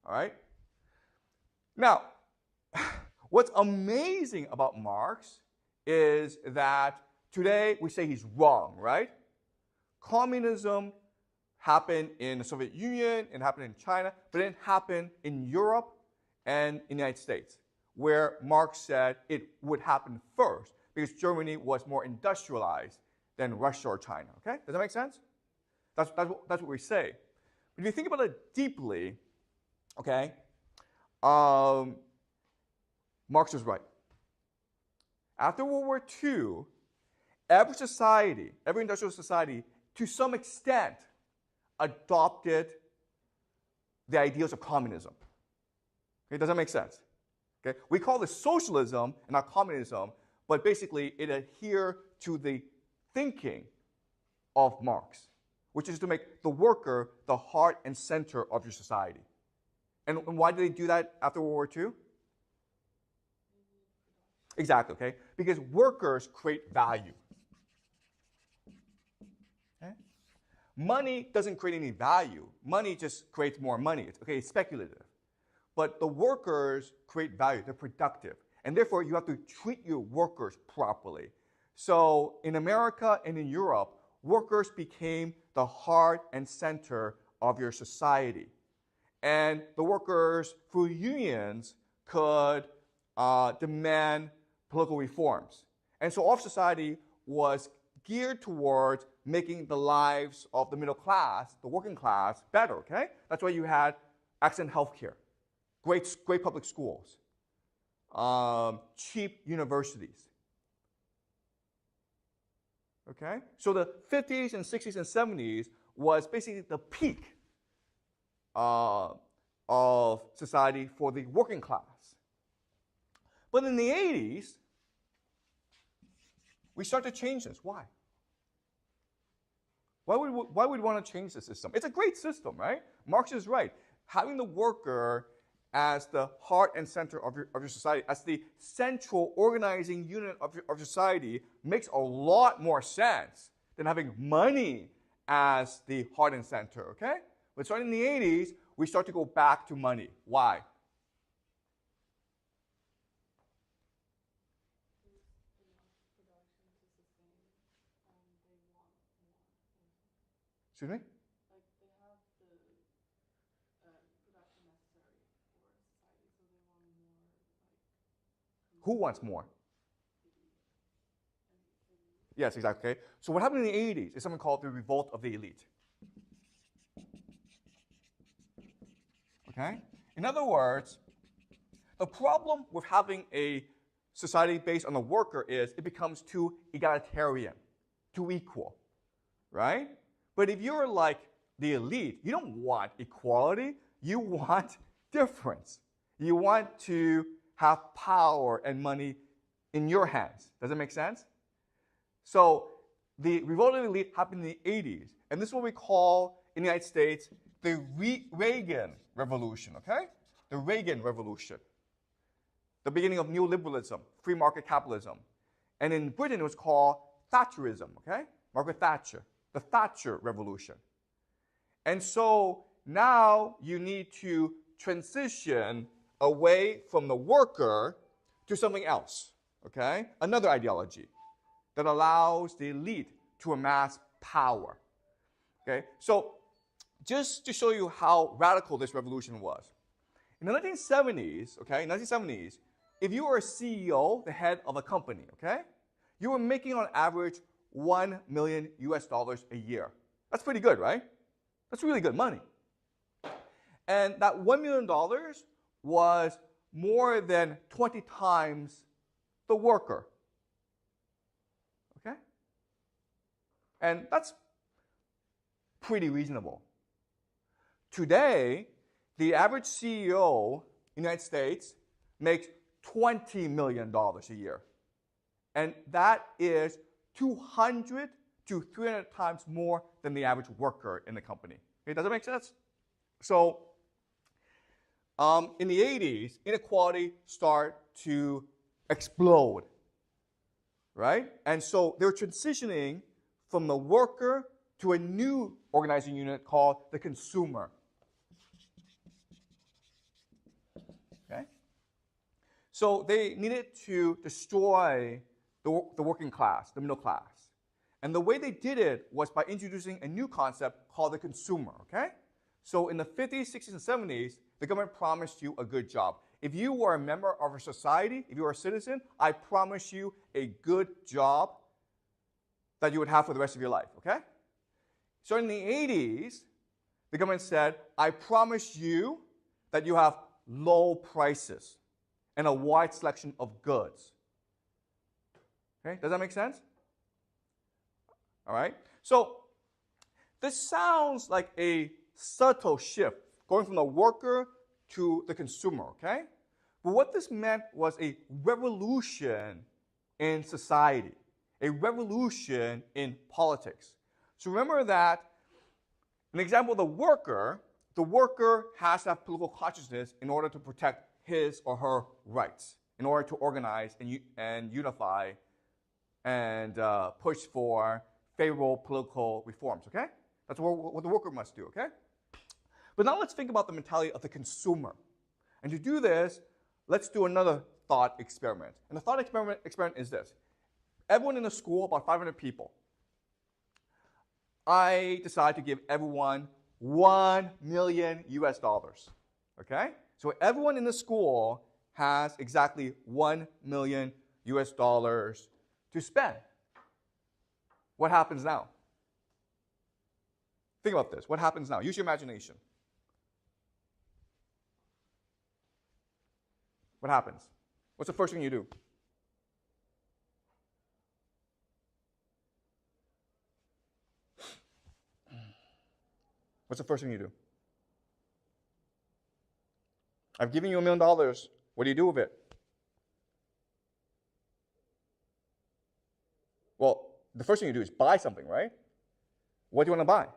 All right? Now, what's amazing about Marx is that today we say he's wrong, right? Communism happened in the Soviet Union, it happened in China, but it didn't happen in Europe and in the United States, where Marx said it would happen first because Germany was more industrialized than Russia or China. Okay? Does that make sense? That's what we say. But if you think about it deeply, okay, Marx was right. After World War II, every society, every industrial society, to some extent, adopted the ideals of communism. Okay, does that make sense? Okay, we call this socialism and not communism, but basically it adheres to the thinking of Marx, which is to make the worker the heart and center of your society. And why did they do that after World War II? Exactly, okay? Because workers create value. Okay? Money doesn't create any value. Money just creates more money. It's speculative. But the workers create value. They're productive. And therefore, you have to treat your workers properly. So in America and in Europe, workers became the heart and center of your society. And the workers, through unions, could demand political reforms. And so all of society was geared towards making the lives of the middle class, the working class, better, okay? That's why you had excellent health care, great public schools, cheap universities. Okay? So the 50s and 60s and 70s was basically the peak of society for the working class. But in the 80s, we start to change this. Why? Why would we want to change the system? It's a great system, right? Marx is right. Having the worker as the heart and center of your society, as the central organizing unit of your society, makes a lot more sense than having money as the heart and center, okay? But starting in the 80s, we start to go back to money. Why? Excuse me? Like they have the production necessary for society, so they want more. Like, who wants more? Yes, exactly. Okay. So what happened in the 80s is something called the revolt of the elite. Okay? In other words, the problem with having a society based on the worker is it becomes too egalitarian, too equal, right? But if you're like the elite, you don't want equality, you want difference. You want to have power and money in your hands. Does that make sense? So the revolt of the elite happened in the 80s, and this is what we call in the United States the Reagan Revolution, okay? The Reagan Revolution. The beginning of neoliberalism, free market capitalism. And in Britain, it was called Thatcherism, okay? Margaret Thatcher, the Thatcher Revolution. And so now you need to transition away from the worker to something else, okay? Another ideology that allows the elite to amass power, okay? So just to show you how radical this revolution was. In the 1970s, okay, 1970s, if you were a CEO, the head of a company, okay, you were making on average $1 million a year. That's pretty good, right? That's really good money. And that $1 million was more than 20 times the worker. Okay? And that's pretty reasonable. Today, the average CEO in the United States makes $20 million a year. And that is 200 to 300 times more than the average worker in the company. Okay, does that make sense? So in the 80s, inequality started to explode, right? And so they were transitioning from the worker to a new organizing unit called the consumer. Okay? So they needed to destroy the working class, the middle class. And the way they did it was by introducing a new concept called the consumer, okay? So in the 50s, 60s, and 70s, the government promised you a good job. If you were a member of a society, if you were a citizen, I promise you a good job that you would have for the rest of your life, okay? So in the 80s, the government said, I promise you that you have low prices and a wide selection of goods. Okay, does that make sense? All right. So this sounds like a subtle shift going from the worker to the consumer, okay? But what this meant was a revolution in society, a revolution in politics. So remember that an example of the worker has to have political consciousness in order to protect his or her rights, in order to organize and unify and push for favorable political reforms, okay? That's what the worker must do, okay? But now let's think about the mentality of the consumer. And to do this, let's do another thought experiment. And the thought experiment is this. Everyone in the school, about 500 people, I decide to give everyone $1 million US, okay? So everyone in the school has exactly $1 million US to spend. What happens now? Think about this. What happens now? Use your imagination. What happens? What's the first thing you do? What's the first thing you do? I've given you $1 million. What do you do with it? Well, the first thing you do is buy something, right? What do you want to buy?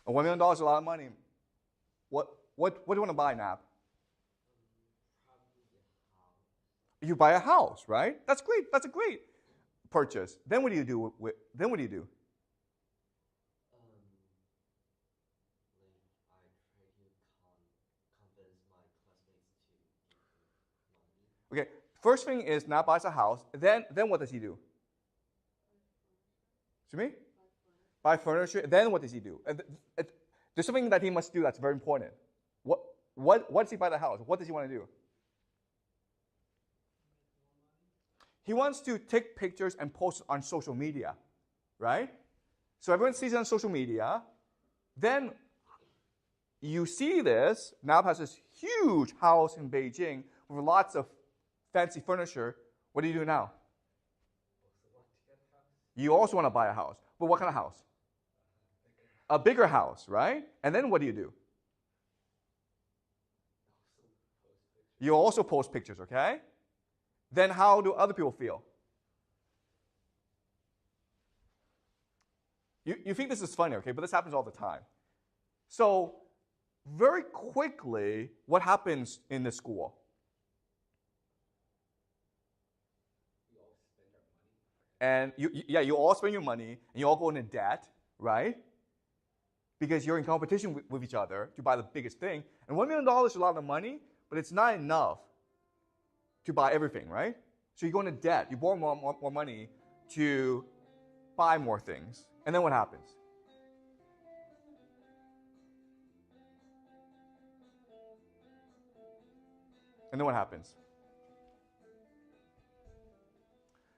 $1 million is a lot of money. What do you want to buy, Nab? You buy a house, right? That's great. That's a great purchase. Then what do you do? Then what do you do? Okay, first thing is Nab buys a house. Then what does he do? Excuse me? Buy furniture. Then what does he do? There's something that he must do that's very important. What does he buy the house? What does he want to do? He wants to take pictures and post on social media, right? So everyone sees it on social media. Then you see this. Nab has this huge house in Beijing with lots of fancy furniture. What do you do now? You also want to buy a house. But what kind of house? A bigger house, right? And then what do? You also post pictures, okay? Then how do other people feel? You think this is funny, okay? But this happens all the time. So very quickly, what happens in the school? And you all spend your money, and you all go into debt, right? Because you're in competition with each other to buy the biggest thing. And $1 million is a lot of money, but it's not enough to buy everything, right? So you go into debt. You borrow more money to buy more things. And then what happens? And then what happens?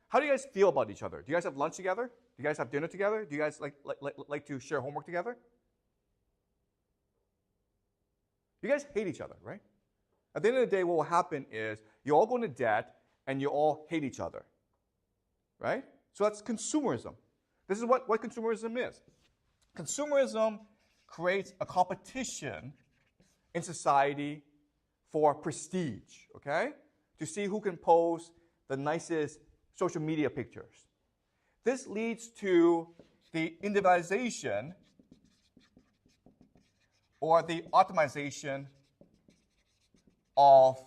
How do you guys feel about each other? Do you guys have lunch together? Do you guys have dinner together? Do you guys like to share homework together? You guys hate each other, right? At the end of the day, what will happen is you all go into debt and you all hate each other, right? So that's consumerism. This is what consumerism is. Consumerism creates a competition in society for prestige, okay? To see who can post the nicest social media pictures. This leads to the individualization or the optimization of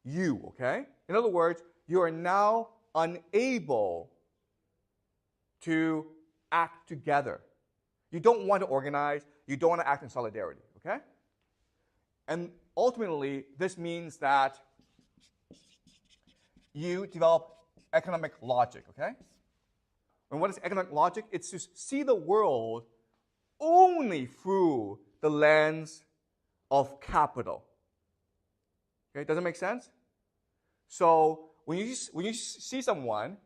you, okay? In other words, you are now unable to act together. You don't want to organize. You don't want to act in solidarity, okay? And ultimately, this means that you develop economic logic, okay? And what is economic logic? It's to see the world only through the lens of capital. Okay, does that make sense? So when you see someone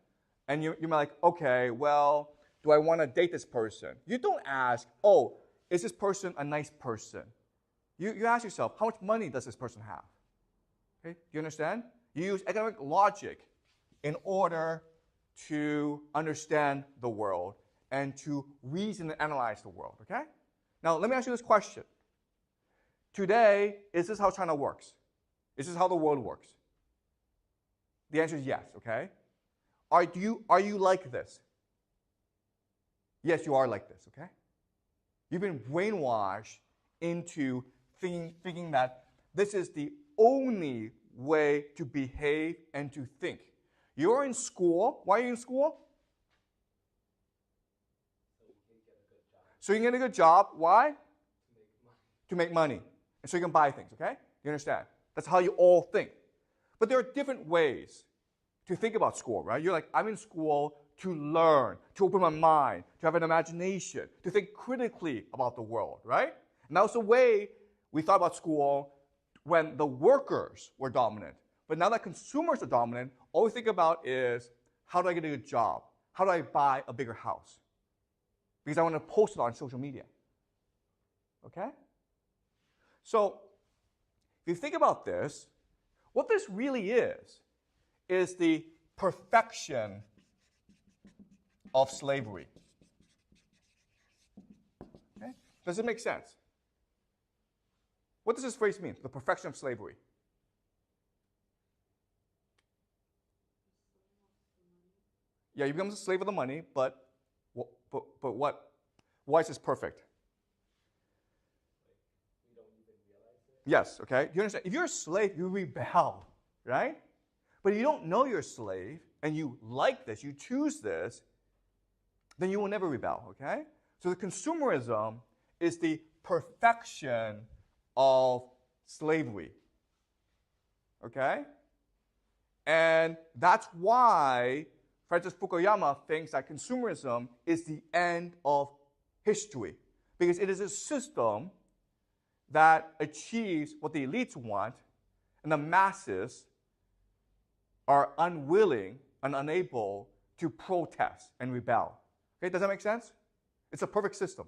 and you're like, okay, well, do I want to date this person? You don't ask, oh, is this person a nice person? You ask yourself, how much money does this person have? Okay, do you understand? You use economic logic in order to understand the world and to reason and analyze the world, okay? Now, let me ask you this question. Today, is this how China works? Is this how the world works? The answer is yes, okay? Are you like this? Yes, you are like this, okay? You've been brainwashed into thinking that this is the only way to behave and to think. You're in school. Why are you in school? So you can get a good job. Why? To make money. And so you can buy things, okay? You understand? That's how you all think. But there are different ways to think about school, right? You're like, I'm in school to learn, to open my mind, to have an imagination, to think critically about the world, right? And that was the way we thought about school when the workers were dominant. But now that consumers are dominant, all we think about is, how do I get a good job? How do I buy a bigger house? Because I want to post it on social media. Okay? So, if you think about this, what this really is the perfection of slavery. Okay? Does it make sense? What does this phrase mean? The perfection of slavery. Yeah, you become a slave of the money, but what? Why is this perfect? We don't even realize it. Yes, okay. You understand? If you're a slave, you rebel, right? But if you don't know you're a slave, and you like this, you choose this, then you will never rebel, okay? So the consumerism is the perfection of slavery, okay? And that's why Francis Fukuyama thinks that consumerism is the end of history, because it is a system that achieves what the elites want, and the masses are unwilling and unable to protest and rebel. Okay, does that make sense? It's a perfect system.